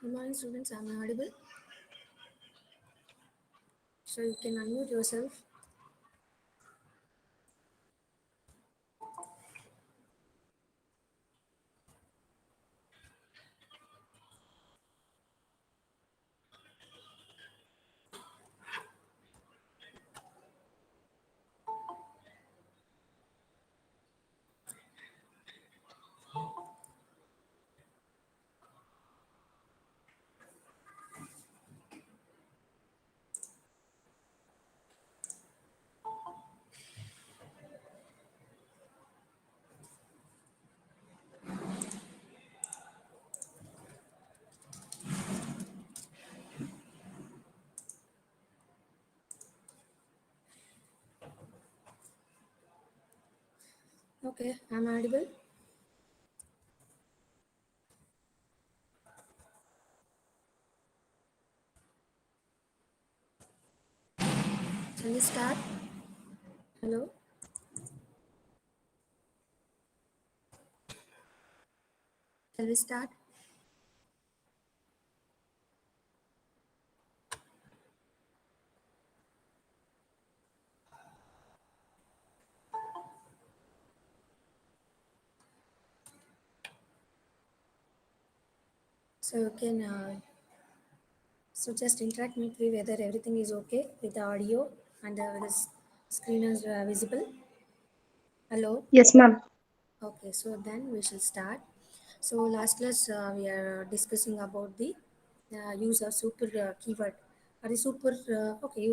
Good morning, students. I'm audible. So you can unmute yourself. Okay, I'm audible. Shall we start? Hello. Shall we start? So you can just interact with me whether everything is okay with the audio and the screen is visible. Hello. Yes, ma'am. Okay, so then we shall start. So last class we are discussing about the use of super keyword or the super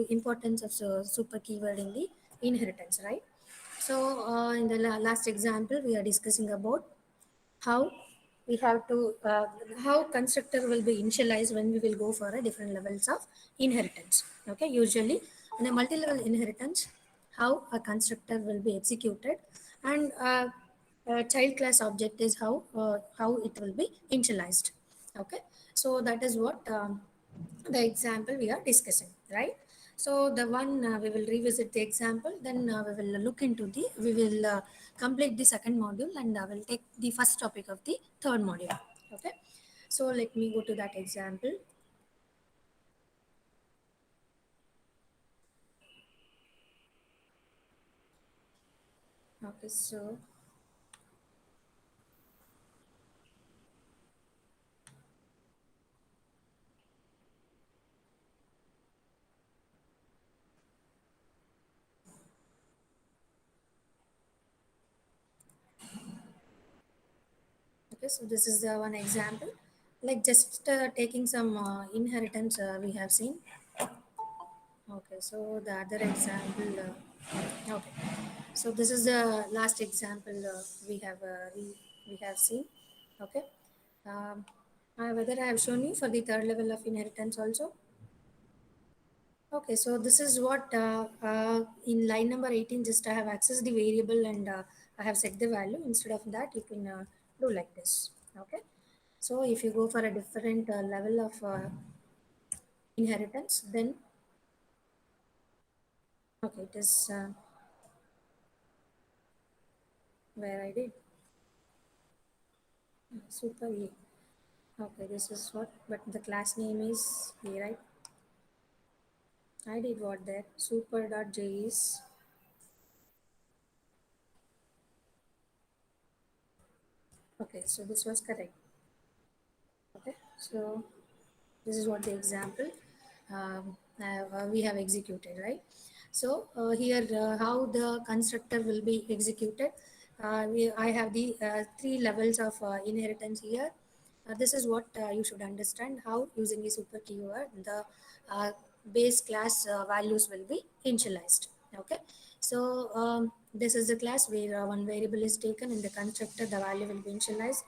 importance of super keyword in the inheritance, right? So in the last example we are discussing about how we have to how constructor will be initialized when we will go for a different levels of inheritance. Okay, usually in a multi-level inheritance, how a constructor will be executed, and child class object is how it will be initialized. Okay, so that is what the example we are discussing, right? So the one we will revisit the example, then we will look into the we will complete the second module, and I will take the first topic of the third module. Okay, so let me go to that example. Okay, so okay, so this is the one example, like just taking some inheritance we have seen. Okay, so the other example. Okay, so this is the last example we have seen. Okay, um, whether I have shown you for the third level of inheritance also. Okay, so this is what in line number 18. Just I have accessed the variable, and I have set the value. Instead of that, you can do like this. Okay, so if you go for a different level of inheritance, then okay, it is where I did super E. Okay, this is what, but the class name is E, right? I did what there, super.js. Okay, so this was correct. Okay, so this is what the example we have executed, right? So here how the constructor will be executed. I have the three levels of inheritance here. This is what you should understand, how using the super keyword the uh, base class values will be initialized. Okay, so this is the class where one variable is taken in the constructor, the value will be initialized,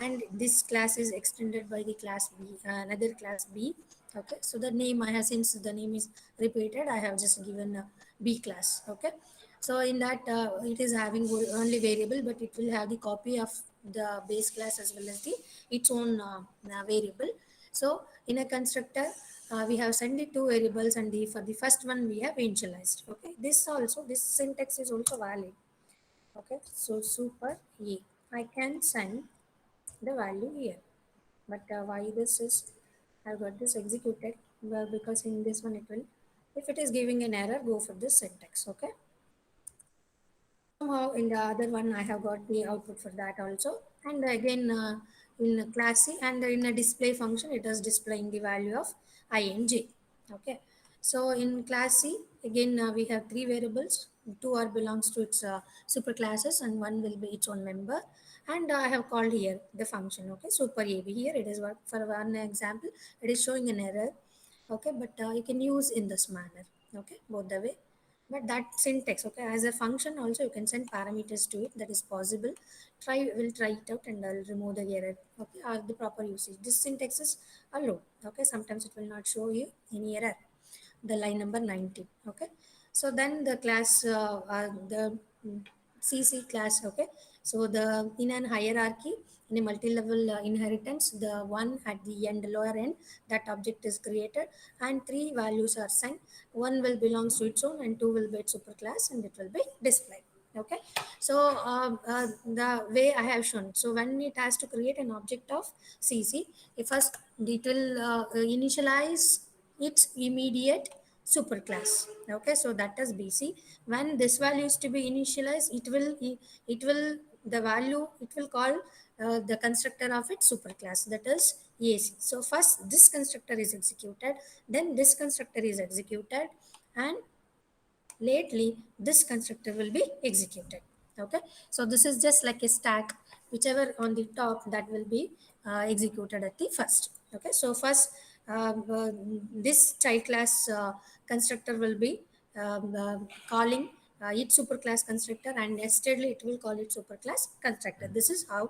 and this class is extended by the class B, another class B. Okay, so the name I have, since the name is repeated, I have just given B class. Okay, so in that it is having only variable, but it will have the copy of the base class as well as the its own variable. So in a constructor we have sent the two variables, and the for the first one we have initialized. Okay, this also, this syntax is also valid. Okay, so super E, I can send the value here, but why this is I've got this executed, well, because in this one it will, if it is giving an error, go for this syntax. Okay. Somehow in the other one I have got the output for that also. And again in class C and in a display function it is displaying the value of ing. Okay. So in class C again we have three variables. Two are belongs to its superclasses and one will be its own member. And I have called here the function. Okay. Super AB here it is what for one example it is showing an error. Okay. But you can use in this manner. Okay. Both the way, but that syntax, okay, as a function also you can send parameters to it, that is possible. We'll try it out and I'll remove the error. Okay, or the proper usage, this syntax is allowed. Okay, sometimes it will not show you any error, the line number 19. Okay, so then the class the CC class. Okay, so the in an hierarchy, in a multi-level inheritance, the one at the end, lower end, that object is created and three values are sent. One will belongs to its own and two will be its superclass and it will be displayed. Okay, so the way I have shown, so when it has to create an object of CC, it first it will initialize its immediate superclass. Okay, so that is BC. When this value is to be initialized, it will the value it will call the constructor of its superclass, that is AC. So first this constructor is executed, then this constructor is executed, and lately this constructor will be executed. Okay, so this is just like a stack, whichever on the top that will be executed at the first. Okay, so first this child class constructor will be calling its superclass constructor, and yesterdly it will call it superclass constructor. This is how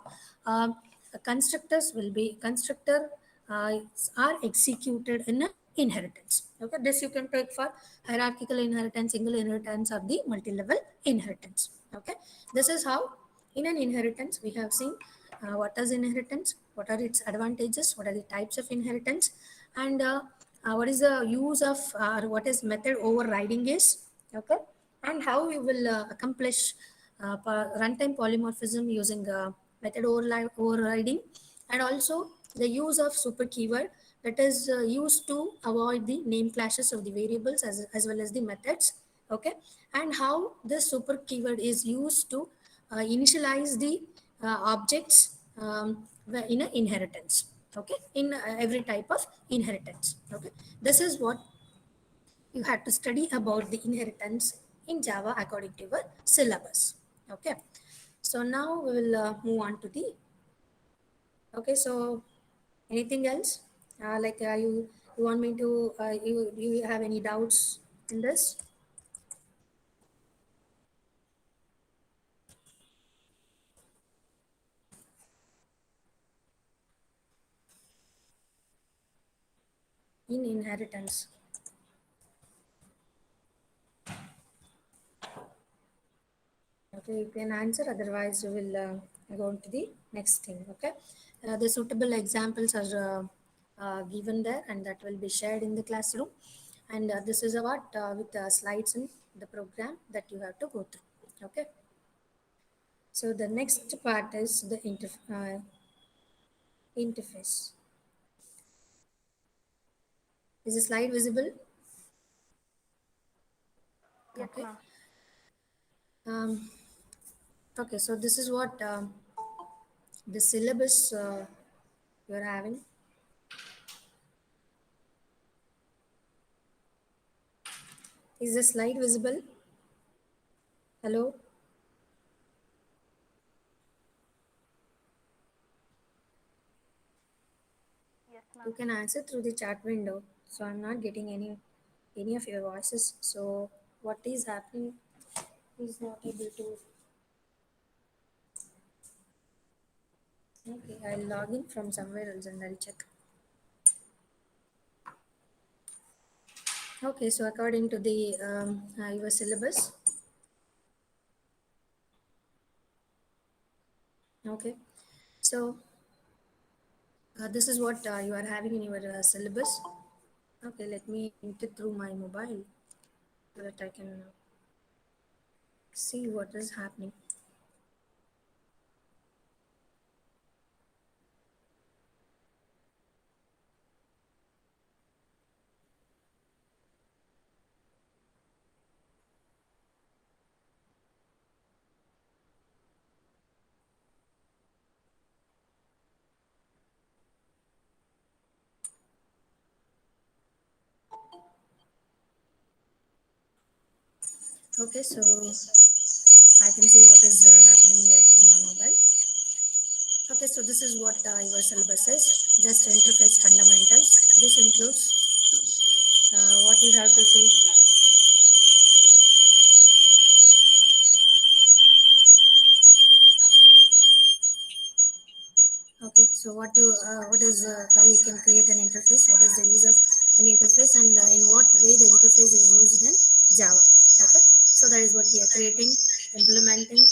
constructors will be constructor uh, are executed in a inheritance. Okay, this you can take for hierarchical inheritance, single inheritance, or the multi-level inheritance. Okay, this is how in an inheritance we have seen what is inheritance, what are its advantages, what are the types of inheritance, and what is the use of what is method overriding is. Okay, and how we will accomplish runtime polymorphism using method overriding, and also the use of super keyword that is used to avoid the name clashes of the variables as well as the methods. Okay, and how this super keyword is used to initialize the objects in an inheritance. Okay, in every type of inheritance. Okay, this is what you had to study about the inheritance in Java according to your syllabus. Okay, so now we will move on to the. Okay, so anything else? You want me to you have any doubts in this? In inheritance. Okay, you can answer. Otherwise, we will go on to the next thing. Okay, the suitable examples are given there, and that will be shared in the classroom. And this is about with slides in the program that you have to go through. Okay. So the next part is the interface. Is the slide visible? Yes, Okay. ma'am. Um, okay. So this is what the syllabus you're having. Is the slide visible? Hello. Yes, You ma'am. can answer through the chat window. So I'm not getting any of your voices. So what is happening? Is not able to. Okay, I'll log in from somewhere else and I'll check. Okay, so according to the your syllabus. Okay, so this is what you are having in your syllabus. Okay, let me enter through my mobile so that I can see what is happening. Okay, so I can see what is happening here through my mobile. Okay, so this is what your syllabus is. Just interface fundamentals. This includes what you have to see. Okay, so what is how we can create an interface? What is the use of an interface, and in what way the interface is used in Java? Okay, so that is what we are creating, implementing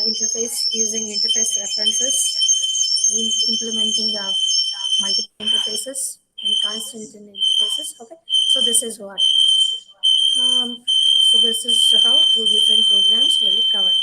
interface using interface references, implementing multiple interfaces and constant in interfaces. Okay, so this is what. So this is how two different programs will cover.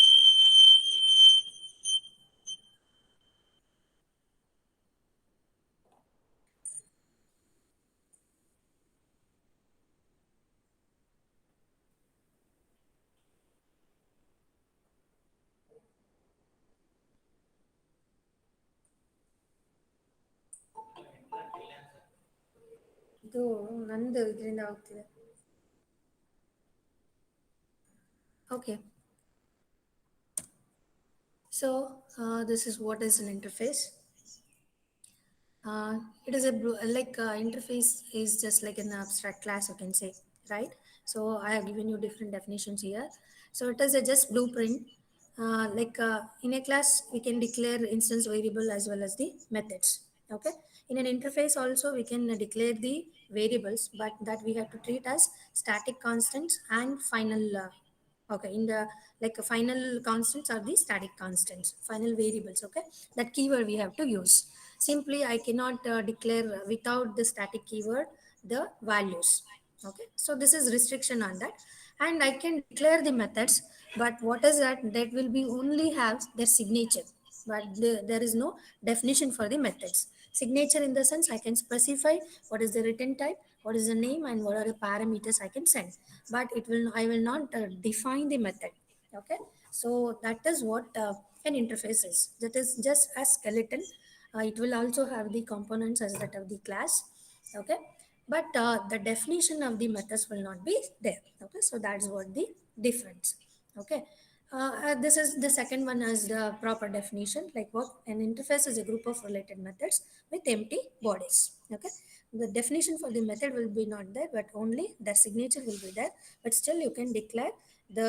ಇದು ನಂದು ಇದರಿಂದ ಆಗ್ತಿದೆ. Okay, so this is what is an interface. It is a interface is just like an abstract class, you can say, right? So I have given you different definitions here. So it is a just blueprint. In a class, we can declare instance variable as well as the methods. Okay. In an interface also, we can declare the variables, but that we have to treat as static constants and final. Okay, in the final constants are the static constants, final variables. Okay, that keyword we have to use. Simply, I cannot declare without the static keyword the values. Okay, so this is restriction on that, and I can declare the methods, but what is that? That will be only have their signature, but there is no definition for the methods. Signature in the sense I can specify what is the written type, what is the name, and what are the parameters I can send, but I will not define the method. Okay, so that is what an interface is. That is just a skeleton. It will also have the components as that of the class. Okay, but the definition of the methods will not be there. Okay, so that's what the difference. Okay, this is the second one as the proper definition, like what an interface is: a group of related methods with empty bodies. Okay, the definition for the method will be not there, but only the signature will be there, but still you can declare the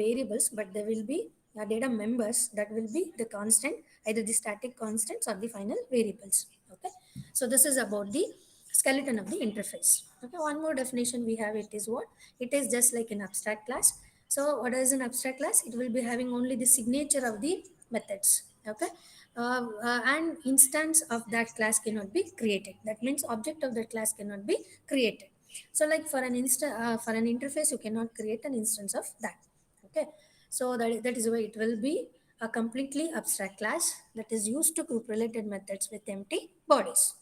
variables, but there will be data members that will be the constant, either the static constants or the final variables. Okay, so this is about the skeleton of the interface. Okay, one more definition we have, it is what? It is just like an abstract class. So what is an abstract class? It will be having only the signature of the methods. Okay, and instance of that class cannot be created. That means object of that class cannot be created. So like for an interface, you cannot create an instance of that. Okay, so that is why it will be a completely abstract class that is used to group related methods with empty bodies.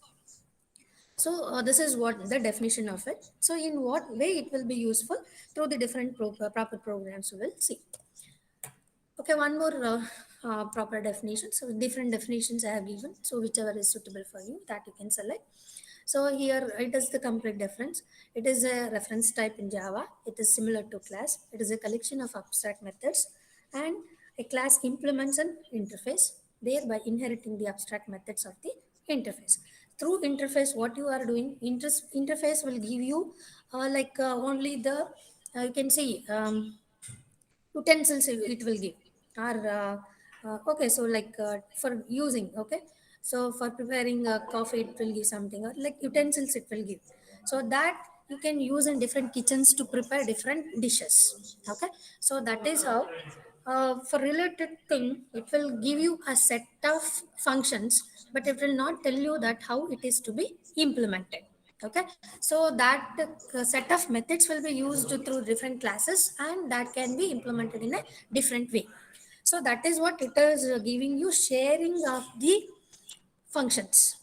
So this is what the definition of it. So in what way it will be useful through the different proper programs we will see. Okay, one more proper definition. So different definitions I have given. So whichever is suitable for you, that you can select. So here it is the complete difference. It is a reference type in Java. It is similar to class. It is a collection of abstract methods, and a class implements an interface, thereby inheriting the abstract methods of the interface. Through interface, what you are doing, interface will give you only the you can see utensils it will give, or okay, so for using. Okay, so for preparing coffee it will give something, or like utensils it will give, so that you can use in different kitchens to prepare different dishes. Okay, so that is how for related thing it will give you a set of functions, but it will not tell you that how it is to be implemented. Okay, so that set of methods will be used through different classes, and that can be implemented in a different way. So that is what it is giving you, sharing of the functions.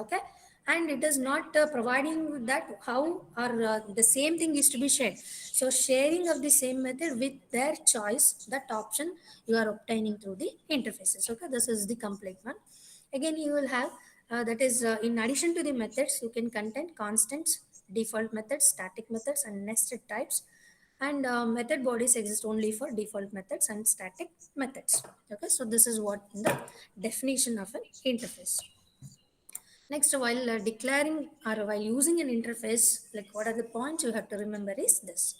Okay, and it is not providing that how or the same thing is to be shared. So sharing of the same method with their choice, that option you are obtaining through the interfaces. Okay, this is the complete one. Again you will have that is in addition to the methods, you can contain constants, default methods, static methods, and nested types. And method bodies exist only for default methods and static methods. Okay, so this is what the definition of an interface. Next, while declaring or while using an interface, like what are the points you have to remember is this.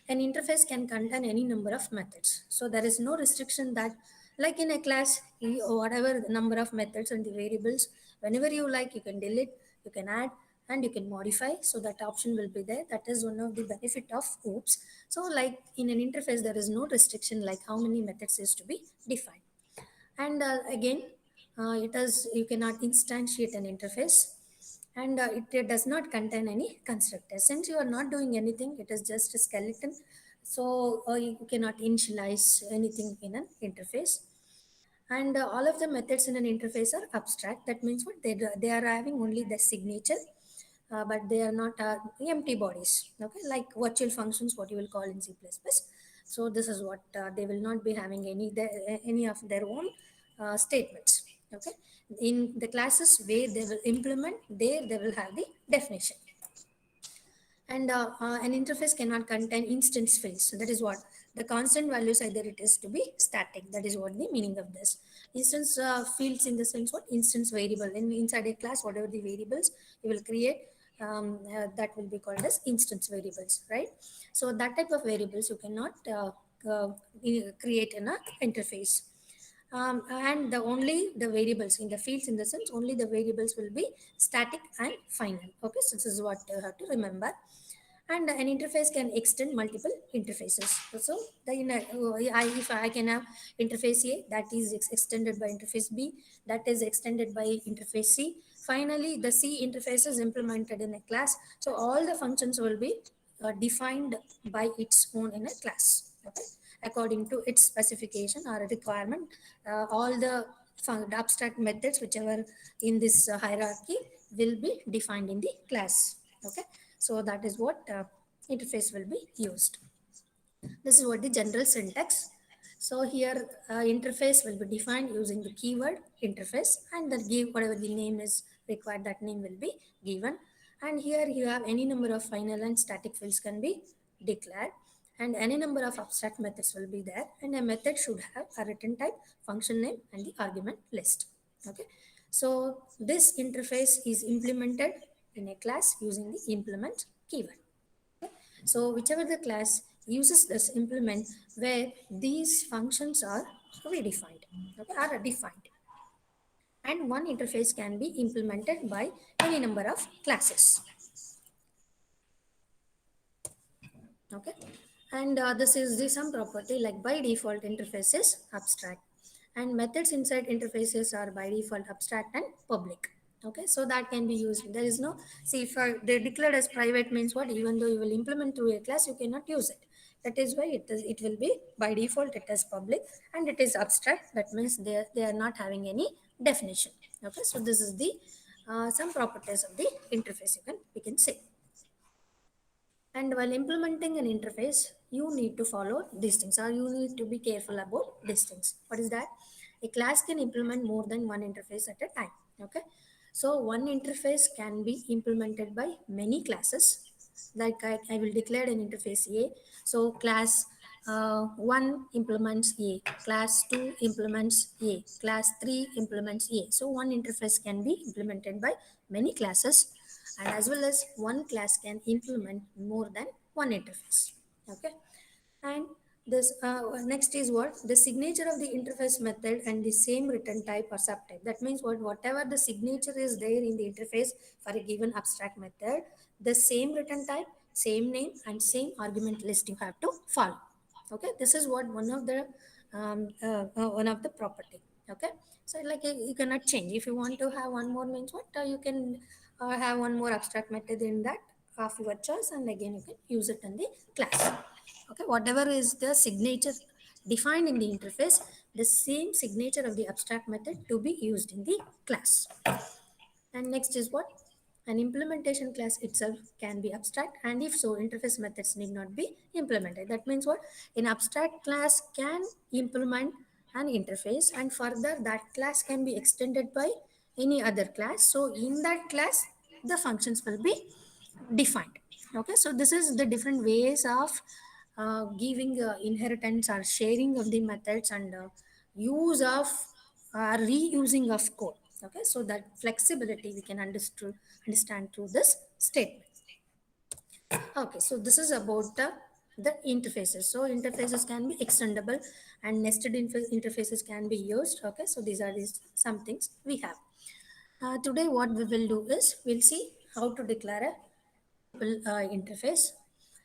An interface can contain any number of methods. So there is no restriction that, like in a class, whatever the number of methods and the variables, whenever you like, you can delete, you can add, and you can modify. So that option will be there. That is one of the benefit of OOPS. So like in an interface, there is no restriction like how many methods is to be defined. And again, it is you cannot instantiate an interface, and it does not contain any constructor. Since you are not doing anything, it is just a skeleton. So you cannot initialize anything in an interface. And all of the methods in an interface are abstract. That means what they are having only the signature, but they are not empty bodies. Okay, like virtual functions, what you will call in C++. So this is what they will not be having any of their own statements. Okay, in the classes where they will implement, there they will have the definition. And an interface cannot contain instance fields. So that is what the constant values, either it is to be static. That is what the meaning of this instance fields, in the sense what instance variable in inside a class, whatever the variables you will create, that will be called as instance variables, right? So that type of variables you cannot create in a interface. And the only the variables in the fields, in the sense only the variables will be static and final. Okay, so this is what you have to remember. And an interface can extend multiple interfaces. So the if I can have interface A that is extended by interface B, that is extended by interface C. Finally, the C interface is implemented in a class. So all the functions will be defined by its own in a class. Okay, according to its specification or requirement, all the abstract methods whichever in this hierarchy will be defined in the class. Okay, so that is what interface will be used. This is what the general syntax. So here interface will be defined using the keyword interface, and then give whatever the name is required, that name will be given. And here you have any number of final and static fields can be declared, and any number of abstract methods will be there, and a method should have a return type, function name, and the argument list. Okay, so this interface is implemented in a class using the implement keyword. So whichever the class uses this implement where these functions are redefined, okay, are defined. And one interface can be implemented by any number of classes. Okay, and this is the some property, like by default interface is abstract, and methods inside interfaces are by default abstract and public. Okay, so that can be used. There is no, see, if they declared as private means what, even though you will implement through a class, you cannot use it. That is why it will be by default it is public, and it is abstract. That means they are not having any definition. Okay, so this is the some properties of the interface, we can say. And while implementing an interface, you need to follow these things, or you need to be careful about these things. What is that? A class can implement more than one interface at a time. Okay. So one interface can be implemented by many classes. Like I will declare an interface A. So class 1 implements A, class 2 implements A, class 3 implements A. So one interface can be implemented by many classes, and as well as one class can implement more than one interface. Okay, and this next is what the signature of the interface method and the same return type or subtype. That means what, whatever the signature is there in the interface for a given abstract method, the same return type, same name, and same argument list you have to follow. Okay, this is what one of the property. Okay, so like you cannot change. If you want to have one more means what, you can have one more abstract method in that of your choice, and again you can use it in the class. Okay, whatever is the signature defined in the interface, the same signature of the abstract method to be used in the class. And next is what? An implementation class itself can be abstract, and if so, interface methods need not be implemented. That means what? An abstract class can implement an interface, and further, that class can be extended by any other class. So, in that class, the functions will be defined. Okay, so this is the different ways of giving inheritance or sharing of the methods and use of reusing of code. Okay, so that flexibility we can understand through this statement. Okay, so this is about the interfaces. So interfaces can be extendable and nested interfaces can be used. Okay, so these are these some things we have. Today, what we will do is we'll see how to declare a interface,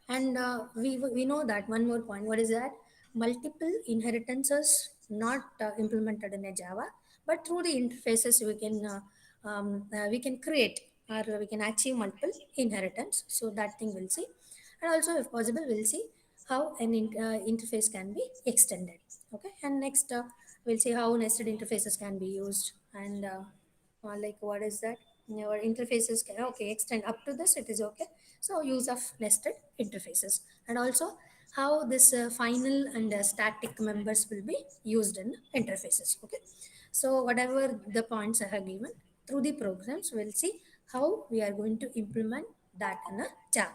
and we know that one more point. What is that? Multiple inheritances not implemented in a Java, but through the interfaces we can create or we can achieve multiple inheritance. So that thing we'll see, and also if possible we'll see how an interface can be extended. Okay, and next we'll see how nested interfaces can be used, and like what is that your interfaces can okay extend up to this, it is okay. So use of nested interfaces, and also how this final and static members will be used in interfaces. Okay, so whatever the points I have given through the programs, we'll see how we are going to implement that in a Java.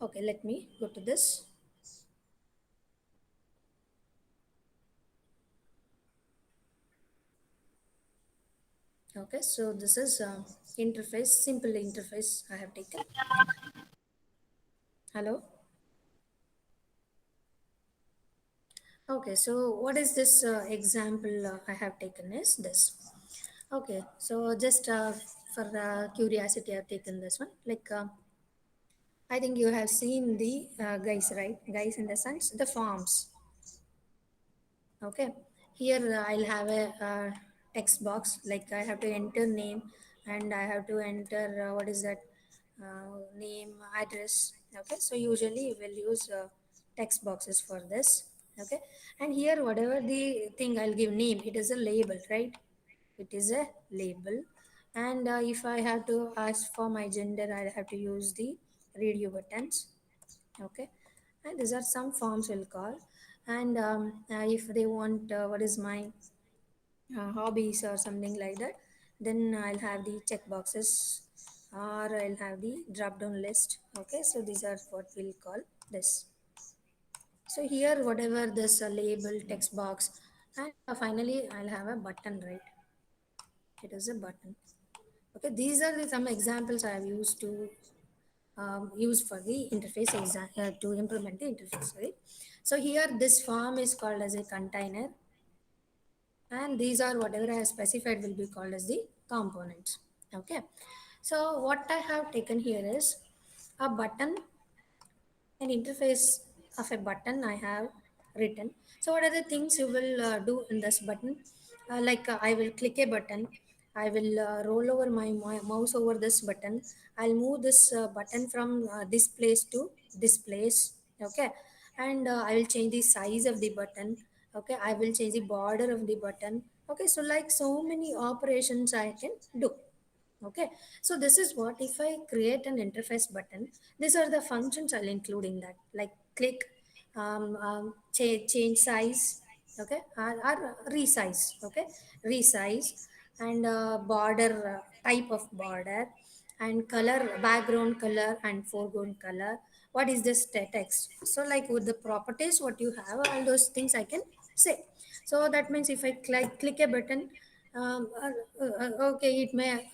Okay, let me go to this. Okay, so this is interface, simple interface I have taken. Hello. Okay, so what is this example I have taken is this. Okay, so just for curiosity, I've taken this one. Like, I think you have seen the guys, right? Guys in the sense, the forms. Okay, here I'll have a text box, like I have to enter name and I have to enter what is that name, address. Okay, so usually we'll use text boxes for this. Okay, and here whatever the thing I'll give name, it is a label, right? It is a label. And if I have to ask for my gender, I have to use the radio buttons. Okay, and these are some forms we'll call. And if they want what is my hobbies or something like that, then I'll have the check boxes or I'll have the drop down list. Okay, so these are what we'll call this. So here whatever this label text box, and finally I'll have a button, right? It is a button. Okay, these are some examples I have used to use for the interface to implement the interface, right? So here this form is called as a container, and these are whatever I have specified will be called as the components. Okay, so what I have taken here is a button, an interface of a button I have written. So what are the things you will do in this button? Like I will click a button, I will roll over my mouse over this button, I'll move this button from this place to this place. Okay, and I will change the size of the button. Okay, I will change the border of the button. Okay, so like so many operations I can do. Okay, so this is what if I create an interface button, these are the functions I'll include in that, like click, change size, okay, or resize, okay, resize, and border, type of border, and color, background color and foreground color. What is this text? So like with the properties what you have, all those things I can say. So that means if I click a button, okay, it may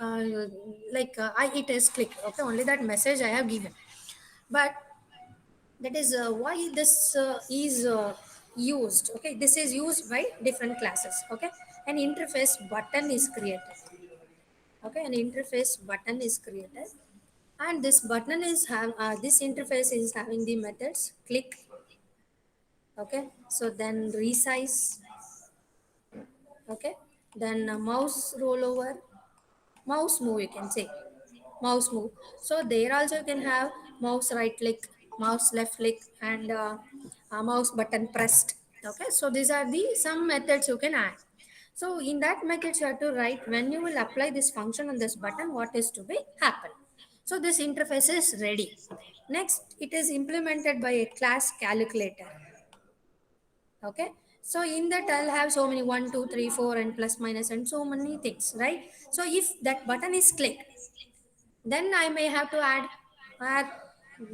like it is click, okay, only that message I have given. But that is why this is used. Okay, this is used by different classes. Okay, an interface button is created. Okay, an interface button is created, and this button is have this interface is having the methods click. Okay, so then resize. Okay, then mouse rollover, mouse move, you can say mouse move. So there also you can have mouse right click, mouse left click, and mouse button pressed. Okay, so these are the some methods you can add. So in that method you have to write when you will apply this function on this button, what is to be happen. So this interface is ready. Next, it is implemented by a class calculator. Okay, so in that I'll have so many 1 2 3 4 and plus minus and so many things, right? So if that button is clicked, then I may have to add,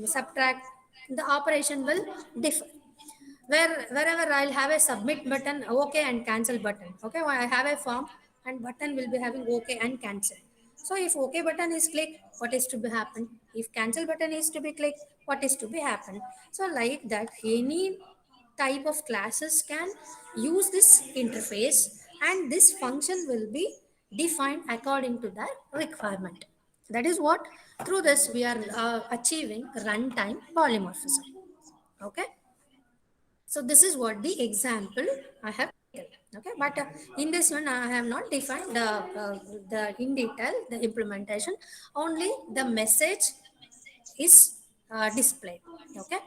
subtract, the operation will differ. Wherever I'll have a submit button, okay, and cancel button. Okay, well, I have a form and button will be having okay and cancel. So if okay button is clicked, what is to be happen? If cancel button is to be clicked, what is to be happen? So like that, any type of classes can use this interface, and this function will be defined according to that requirement. That is what through this we are achieving runtime polymorphism. Okay, so this is what the example I have taken. Okay, but in this one I have not defined the in detail the implementation. Only the message is displayed. Okay,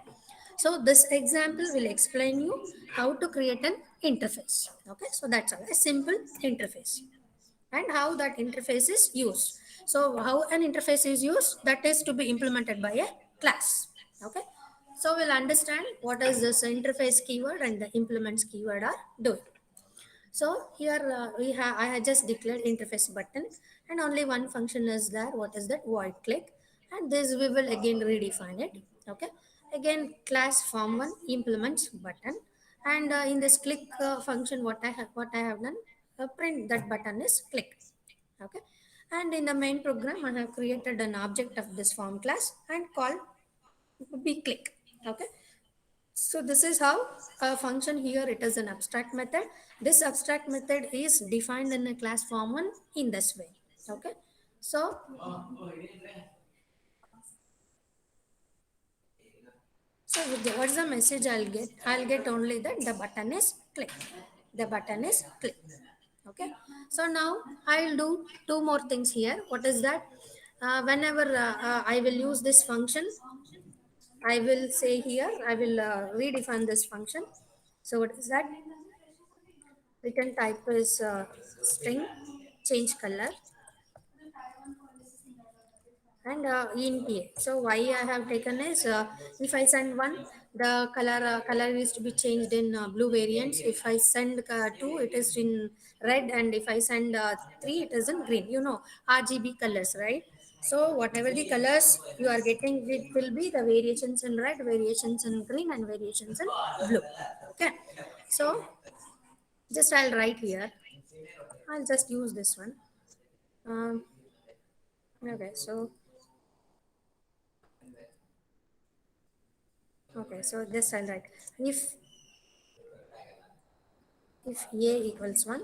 so this example will explain you how to create an interface. Okay, so that's a simple interface and how that interface is used. So how an interface is used, that is to be implemented by a class. Okay, so we'll understand what is this interface keyword and the implements keyword are doing. So here I have just declared interface button, and only one function is there. What is that? Void click, and this we will again redefine it. Okay, again class form one implements button, and in this click function, what I have done, print that button is click. Okay, and in the main program I have created an object of this form class and called be click. Okay, so this is how a function here, it is an abstract method. This abstract method is defined in a class form one in this way. Okay, so what's the message I'll get? I'll get only that the button is click. The button is click. Okay, so now I'll do two more things here. What is that? Whenever I will use this function, I will say here, I will redefine this function. So what is that? Return type is string, change color, and int a. So why I have taken is if I send one, the color is to be changed in blue variants. If I send two, it is in red, and if I send three, it is in green. You know, RGB colors, right? So whatever the colors you are getting, it will be the variations in red, variations in green, and variations in blue. Okay, so just I'll write here. I'll just use this one. Um, okay, so this I'll write. If A equals 1,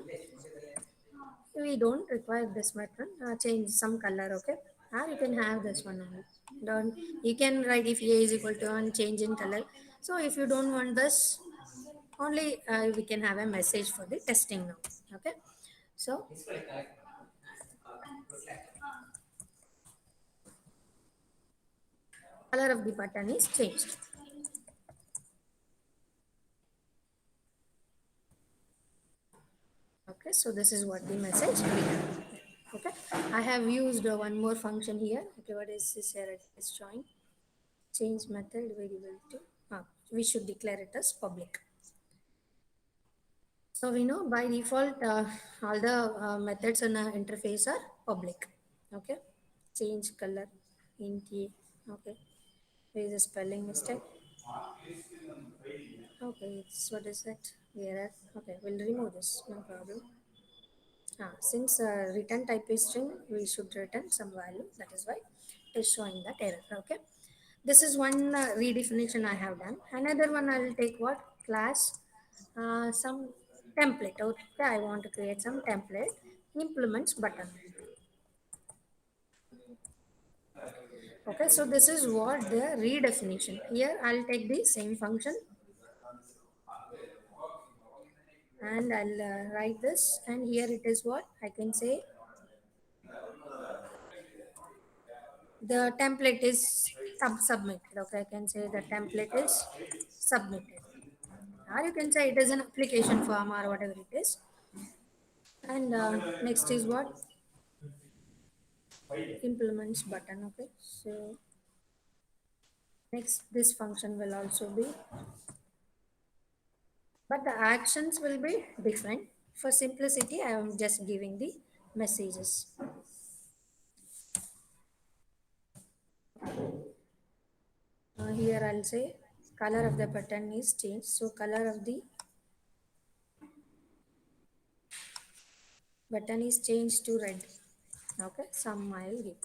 we don't require this method. Change some color, okay? Or you can have this one only. Don't, you can write if A is equal to 1, change in color. So if you don't want this, only we can have a message for the testing now. Okay? So color of the button is changed. Okay, so this is what the message we have. Okay, I have used one more function here. Okay, what is this here? It is showing change method variable to we should declare it as public. So we know by default all the methods in the interface are public. Okay, change color int a. Okay, there is a spelling mistake. Okay, it's what is that error? Okay, we'll remove this, no problem. Since return type is string, we should return some value. That is why it is showing that error. Okay, this is one redefinition I have done. Another one I will take what class, some template. Okay, I want to create some template implements button. Okay, so this is what the redefinition. Here I'll take the same function and I'll write this, and here it is what I can say. The template is submitted. Okay, I can say the template is submitted, or you can say it is an application form or whatever it is. And next is what implements button. Okay, so next this function will also be, but the actions will be different. For simplicity, I am just giving the messages. here I'll say color of the button is changed. So color of the button is changed to red. Okay, some I'll give.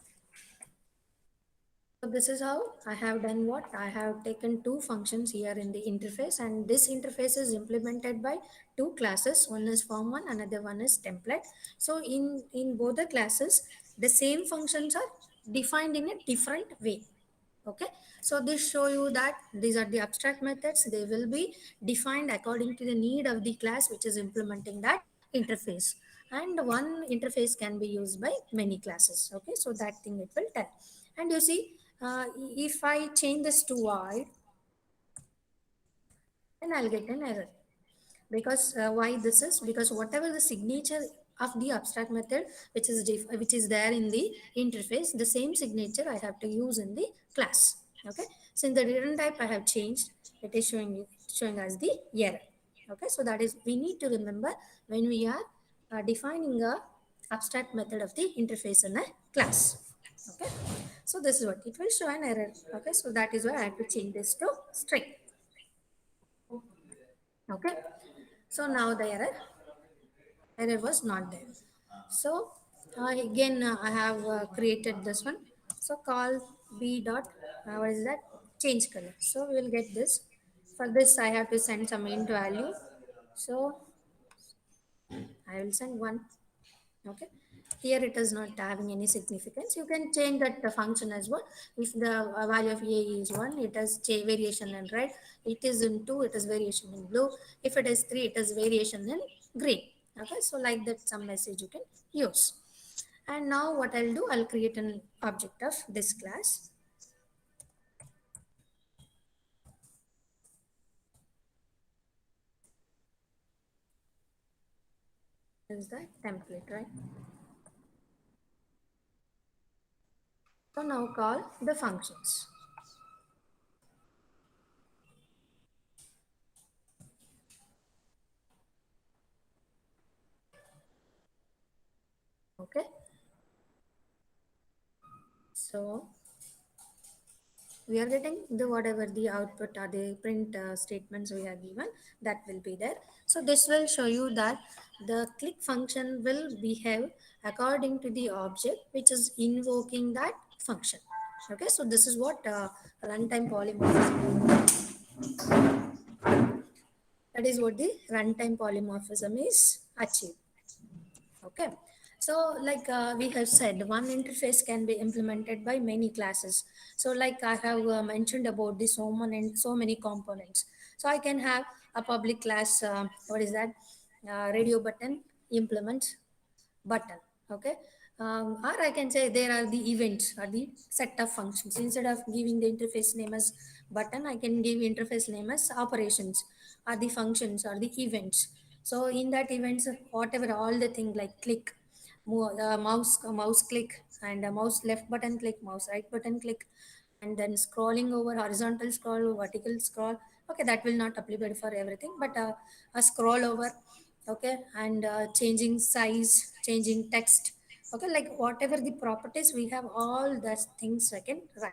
So this is how I have done what I have taken two functions here in the interface, and this interface is implemented by two classes. One is form one, another one is template. So in both the classes, the same functions are defined in a different way. Okay, so this show you that these are the abstract methods. They will be defined according to the need of the class which is implementing that interface, and one interface can be used by many classes. Okay, so that thing it will tell. And you see, if I change this to void, then I'll get an error. Because why this is, because whatever the signature of the abstract method which is there in the interface, the same signature I have to use in the class. Okay, since the return type I have changed, it is showing as the error. Okay, so that is we need to remember when we are defining a abstract method of the interface in a class. Okay, so this is what it will show an error. Okay, so that is why I have to change this to string. Okay, so now the error was not there. So again I have created this one. So call b dot what is that, change color. So we will get this. For this I have to send some int value. So I will send one. Okay, here it is not having any significance. You can change that the function as well. If the value of a is 1, it has variation in red. It is in 2, it is variation in blue. If it is 3, it is variation in green. Okay, so like that some message you can use. And now what I'll do, I'll create an object of this class. Is the template, right? So now call the functions. Okay, so we are getting the whatever the output or the print statements we have given, that will be there. So this will show you that the click function will behave according to the object which is invoking that function. Okay, so this is what runtime polymorphism, that is what the runtime polymorphism is achieved. Okay, so like we have said, one interface can be implemented by many classes. So like I have mentioned about the so many components. So I can have a public class, what is that, radio button implement button. Okay, or I can say there are the events or the set of functions. Instead of giving the interface name as button, I can give interface name as operations or the functions or the events. So in that events, whatever all the thing like click, mouse click, and mouse left button click, mouse right button click, and then scrolling over, horizontal scroll, vertical scroll. Okay, that will not apply for everything, but a scroll over. Okay, and changing size, changing text. Okay, like whatever the properties we have, all that things I can write.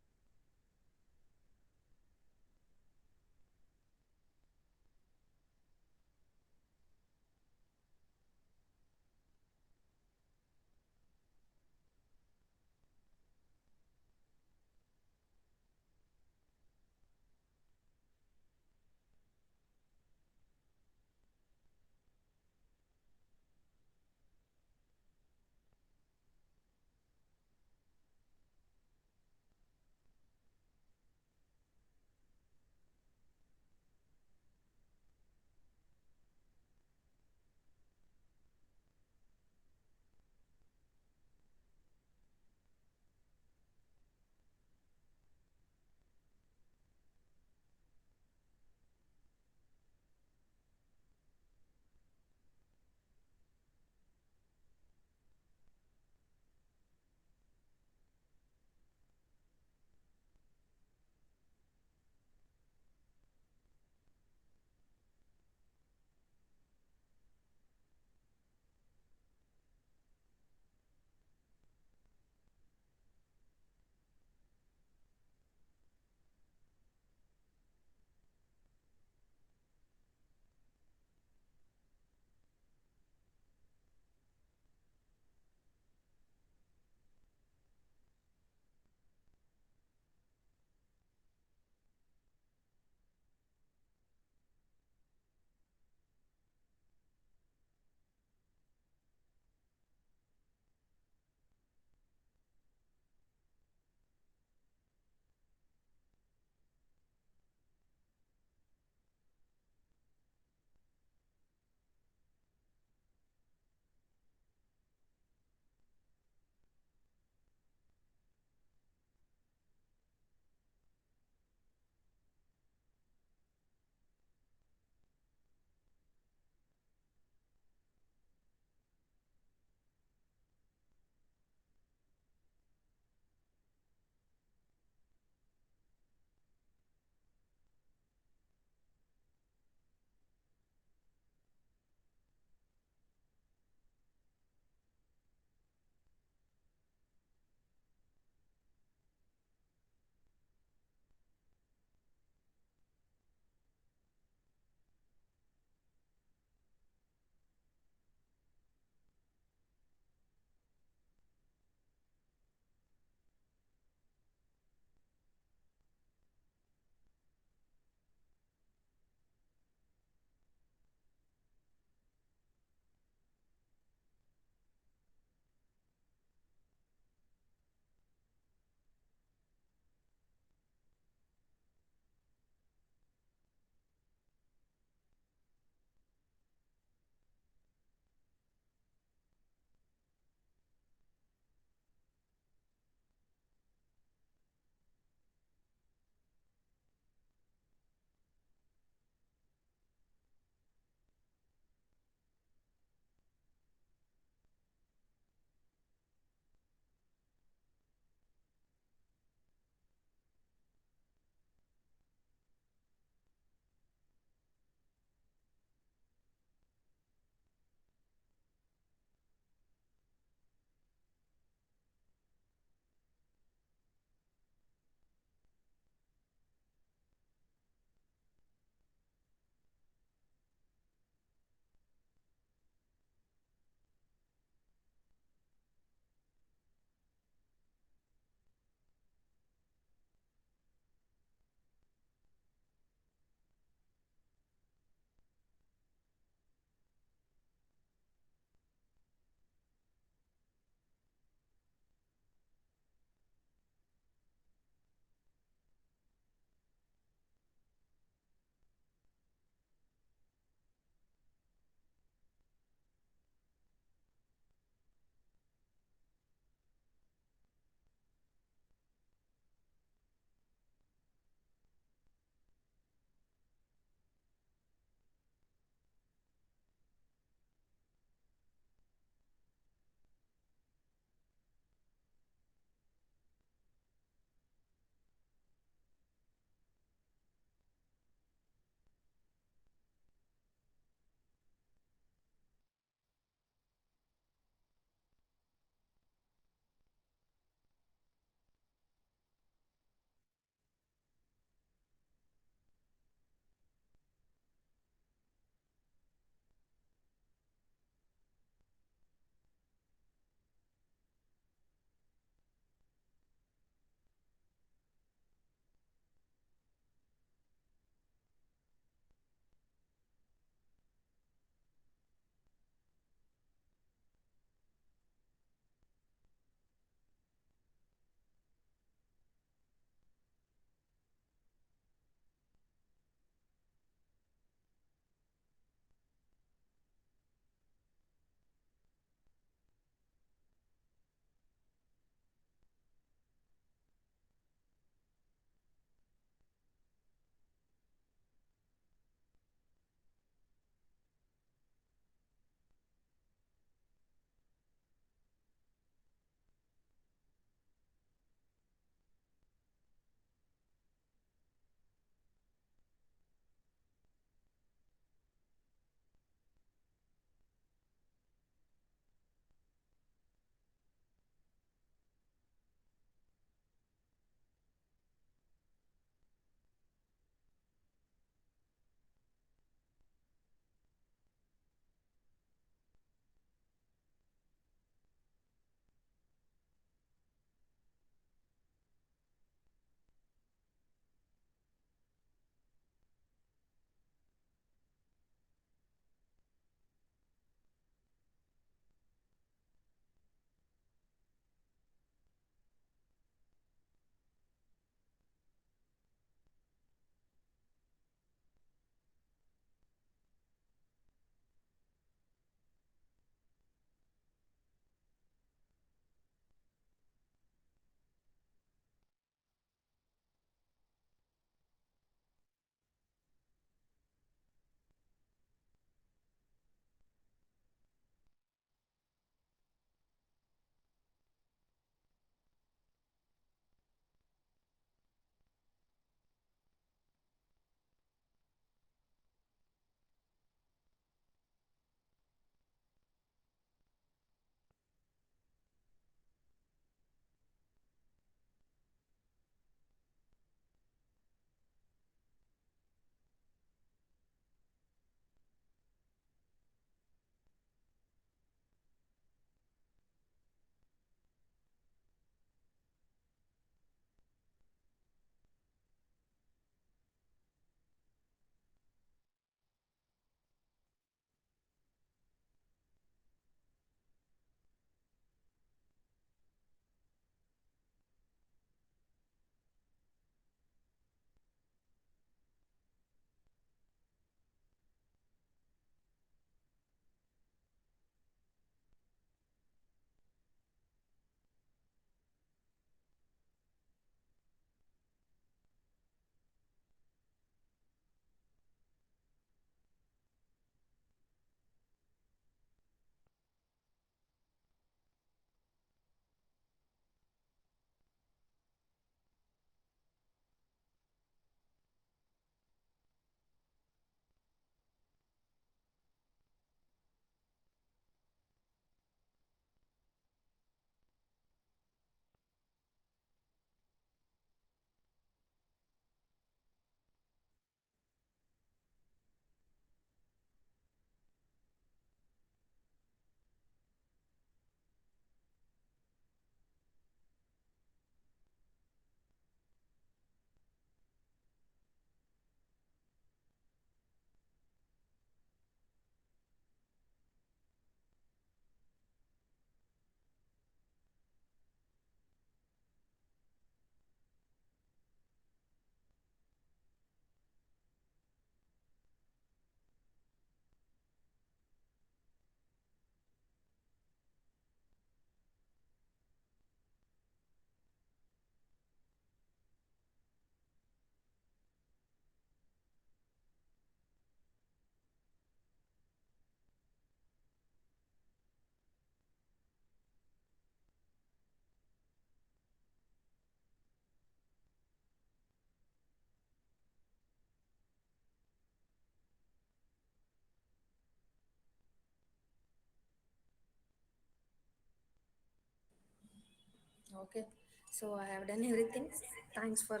Okay, so I have done everything. Thanks for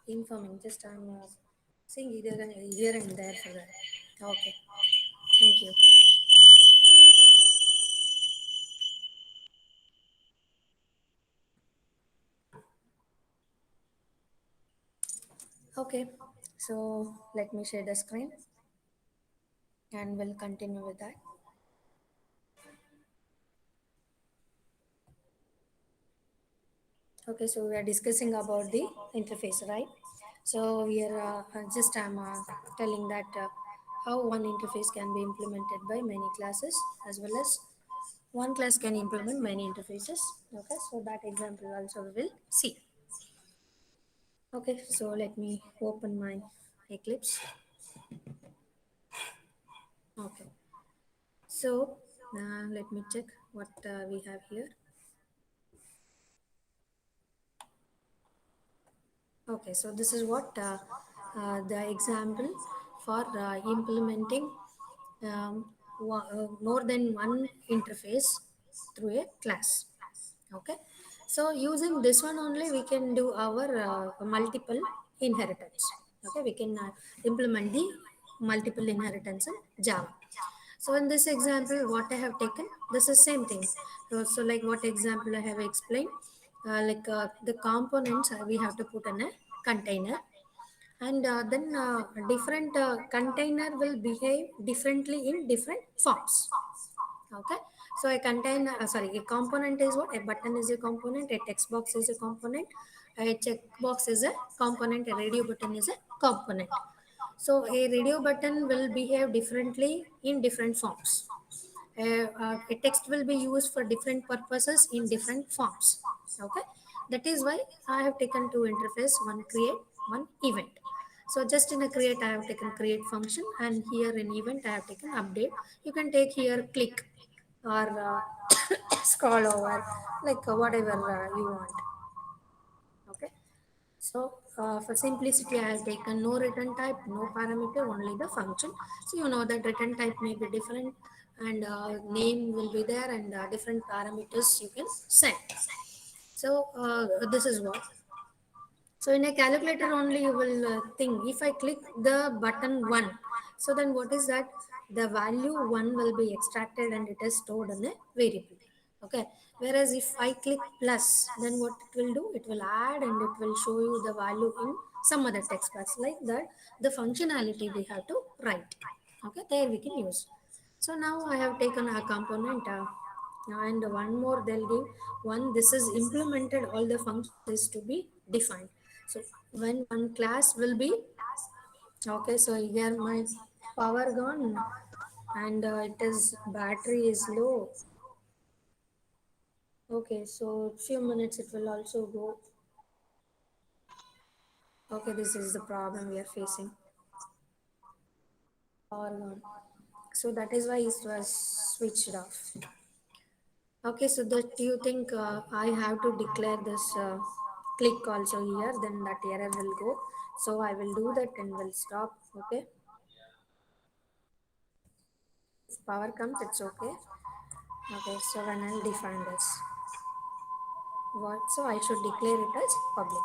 informing. Just I'm seeing either here and there for that. Okay, thank you. Okay, so let me share the screen and we'll continue with that. Okay, so we are discussing about the interface, right? So we are just I'm telling that how one interface can be implemented by many classes as well as one class can implement many interfaces. Okay, so that example also we will see. Okay, so let me open my Eclipse. Okay, so let me check what we have here. Okay, so this is what the example for implementing more than one interface through a class. Okay, so using this one only we can do our multiple inheritance. Okay, we can implement the multiple inheritance in Java. So in this example, what I have taken, this is same thing. So like what example I have explained, the components we have to put in a container, and then different container will behave differently in different forms. Okay, so a component is what? A button is a component, a text box is a component, a checkbox is a component, a radio button is a component. So a radio button will behave differently in different forms. A text will be used for different purposes in different forms. Okay, that is why I have taken two interface, one create, one event. So just in a create I have taken create function, and here in event I have taken update. You can take here click or scroll over, like whatever you want. Okay, so for simplicity I have taken no return type, no parameter, only the function. So you know that return type may be different, and name will be there, and different parameters you can set. So this is what. So in a calculator only you will think, if I click the button 1, so then what is that? The value 1 will be extracted and it is stored in a variable. Okay. Whereas if I click plus, then what it will do? It will add and it will show you the value in some other text box, like that. The functionality we have to write. Okay. There we can use. So now I have taken a component and one more they'll give one. This is implemented, all the functions is to be defined. So when one class will be, okay, so here my power gone, and it is battery is low. Okay, so few minutes it will also go. Okay, this is the problem we are facing. Power gone. So that is why it was switched off. Okay, so that you think I have to declare this click also here, then that error will go. So I will do that and will stop. Okay, if power comes, it's okay. Okay, so when I'll define this, what? So I should declare it as public.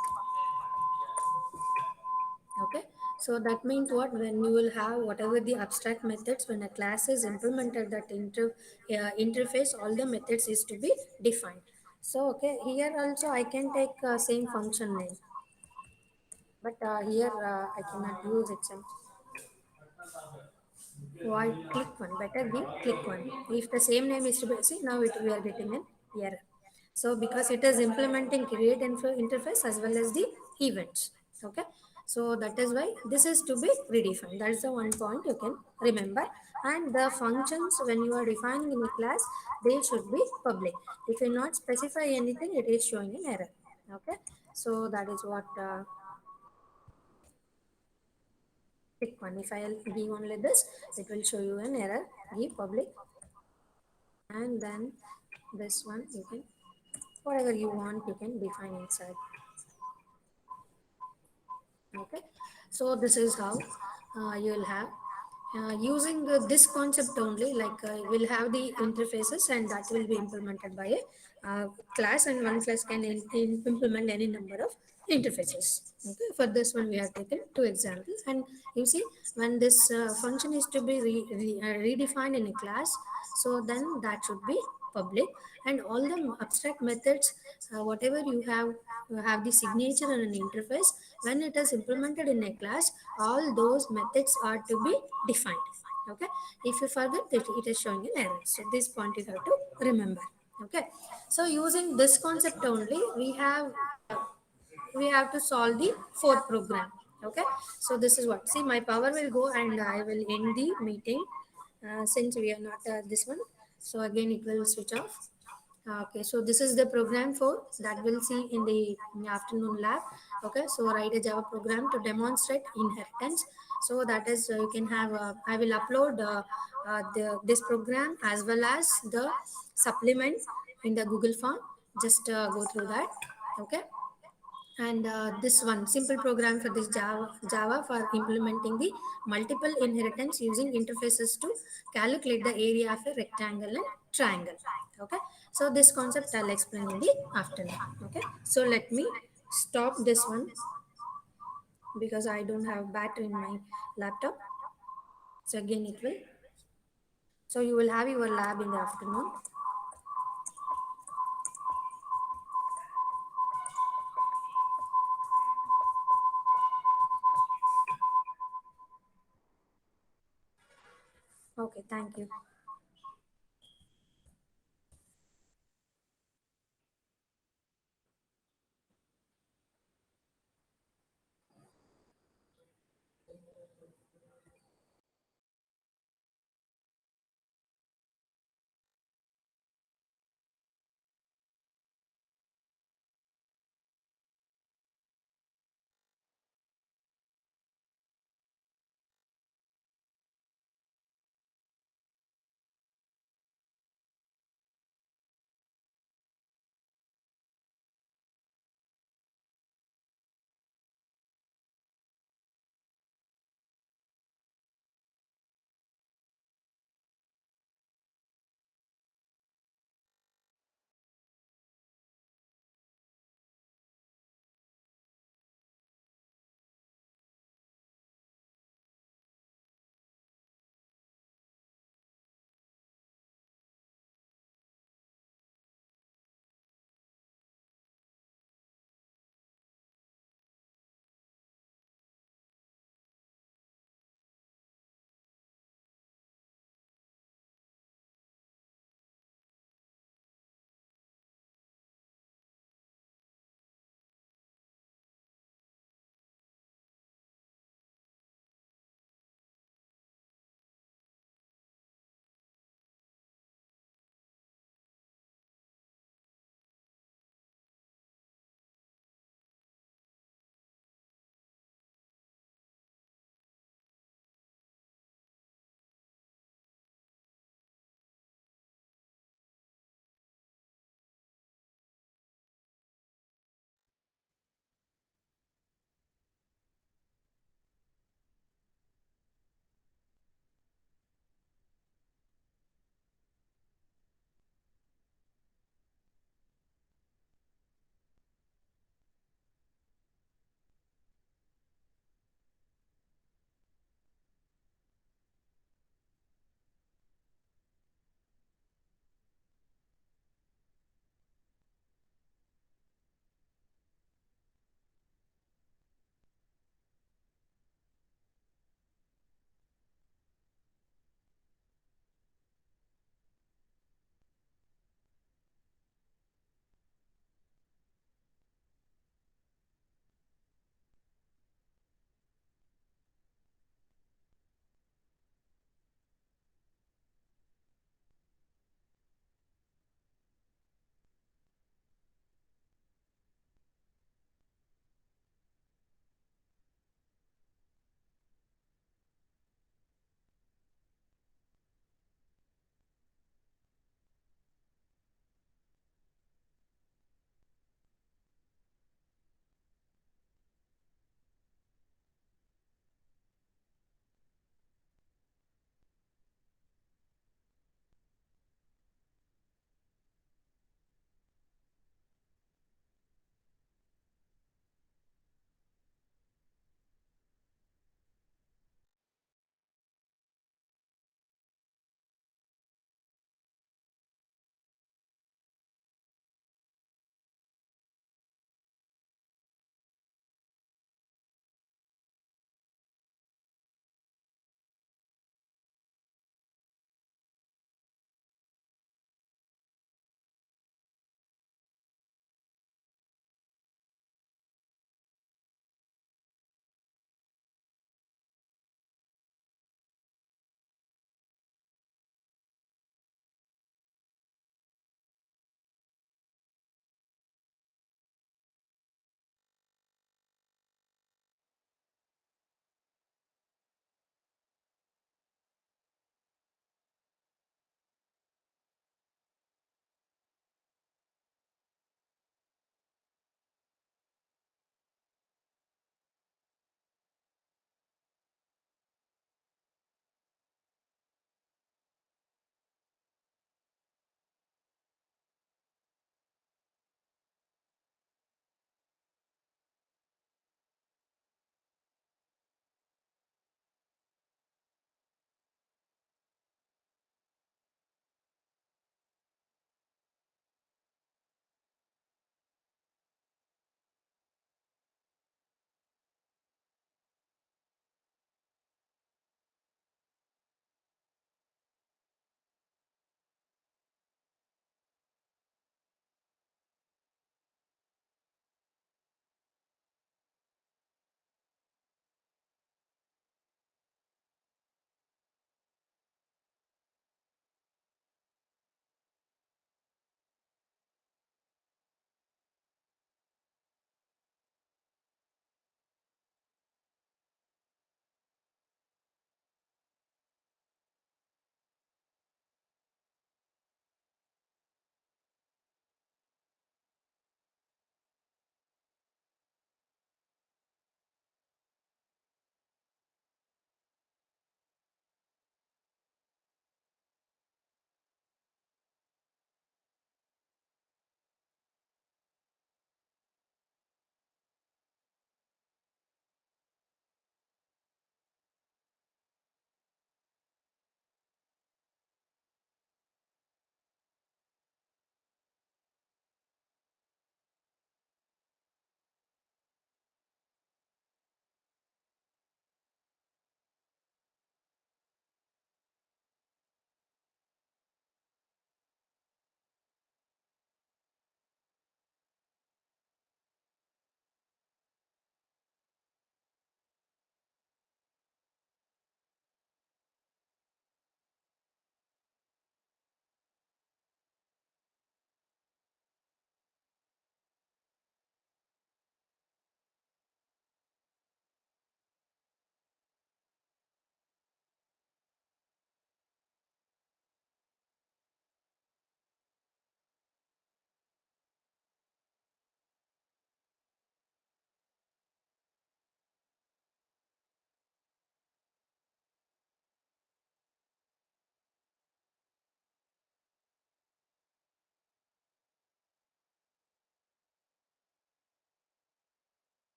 Okay, so that means what? When you will have whatever the abstract methods, when a class is implemented, that interface, all the methods is to be defined. So okay, here also I can take same function name, but here I cannot use it. Why click one? Better give click one. If the same name is to be, see now we are getting an error. So because it is implementing create interface as well as the events. Okay. So that is why this is to be redefined. That's the one point you can remember. And the functions when you are defining in a class, they should be public. If you not specify anything, it is showing an error. Okay. So that is what pick one. If I'll give only this, it will show you an error. Give public, and then this one you can whatever you want you can define inside. Okay, so this is how you'll have. using this concept only, like we'll have the interfaces and that will be implemented by a class, and one class can implement any number of interfaces. Okay, for this one we have taken two examples, and you see when this function is to be redefined in a class, so then that should be public, and all the abstract methods, whatever you have the signature and an interface, when it is implemented in a class, all those methods are to be defined. Okay, if you forget that, it is showing an error, so this point you have to remember. Okay, so using this concept only, we have to solve the fourth program. Okay, so this is what, see, my power will go and I will end the meeting, since we are not this one, so again it will switch off. Okay, so this is the program for that we'll see in the afternoon lab. Okay, so write a Java program to demonstrate inheritance. So that is, you can have, I will upload this program as well as the supplement in the Google form. Just go through that. Okay, and this one simple program for this Java for implementing the multiple inheritance using interfaces to calculate the area of a rectangle and triangle. Okay, so this concept I'll explain in the afternoon. Okay, so let me stop this one because I don't have battery in my laptop. So again it will, so you will have your lab in the afternoon. Okay, thank you.